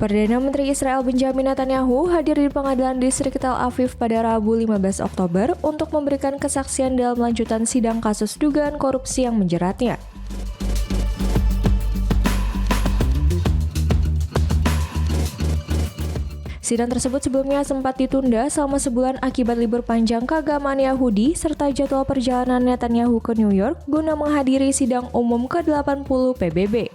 Perdana Menteri Israel Benjamin Netanyahu hadir di Pengadilan Distrik Tel Aviv pada Rabu 15 Oktober untuk memberikan kesaksian dalam lanjutan sidang kasus dugaan korupsi yang menjeratnya. Sidang tersebut sebelumnya sempat ditunda selama sebulan akibat libur panjang keagamaan Yahudi serta jadwal perjalanan Netanyahu ke New York guna menghadiri sidang umum ke-80 PBB.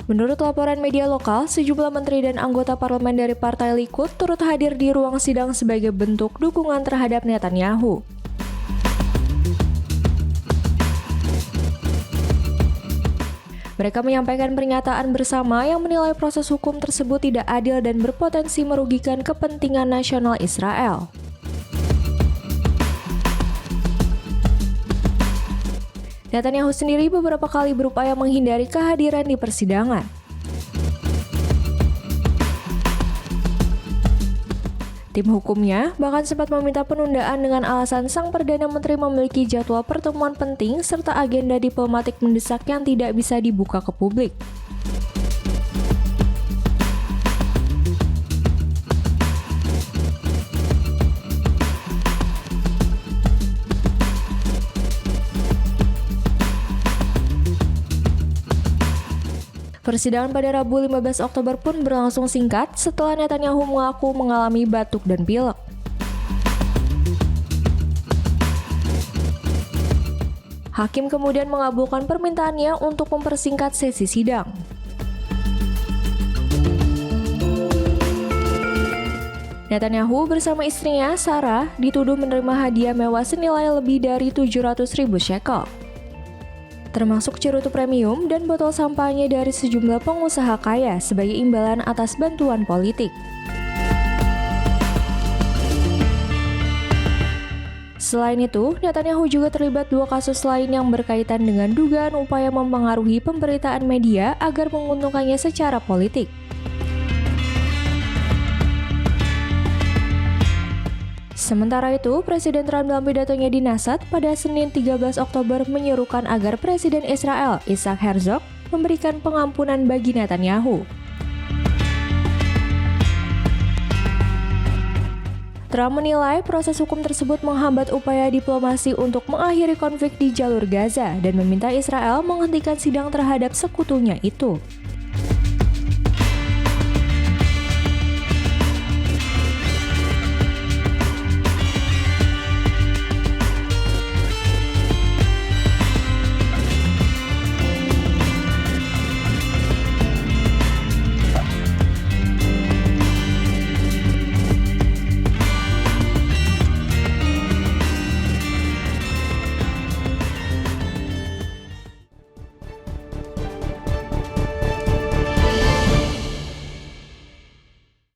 Menurut laporan media lokal, sejumlah menteri dan anggota parlemen dari Partai Likud turut hadir di ruang sidang sebagai bentuk dukungan terhadap Netanyahu. Mereka menyampaikan pernyataan bersama yang menilai proses hukum tersebut tidak adil dan berpotensi merugikan kepentingan nasional Israel. Netanyahu sendiri beberapa kali berupaya menghindari kehadiran di persidangan. Tim hukumnya bahkan sempat meminta penundaan dengan alasan sang Perdana Menteri memiliki jadwal pertemuan penting serta agenda diplomatik mendesak yang tidak bisa dibuka ke publik. Persidangan pada Rabu 15 Oktober pun berlangsung singkat setelah Netanyahu mengaku mengalami batuk dan pilek. Hakim kemudian mengabulkan permintaannya untuk mempersingkat sesi sidang. Netanyahu bersama istrinya, Sarah, dituduh menerima hadiah mewah senilai lebih dari 700.000 shekel. Termasuk cerutu premium dan botol sampahnya dari sejumlah pengusaha kaya sebagai imbalan atas bantuan politik. Selain itu, Netanyahu juga terlibat 2 kasus lain yang berkaitan dengan dugaan upaya mempengaruhi pemberitaan media agar menguntungkannya secara politik. Sementara itu, Presiden Trump dalam pidatonya di Knesset pada Senin 13 Oktober menyerukan agar Presiden Israel, Isaac Herzog, memberikan pengampunan bagi Netanyahu. Trump menilai proses hukum tersebut menghambat upaya diplomasi untuk mengakhiri konflik di jalur Gaza dan meminta Israel menghentikan sidang terhadap sekutunya itu.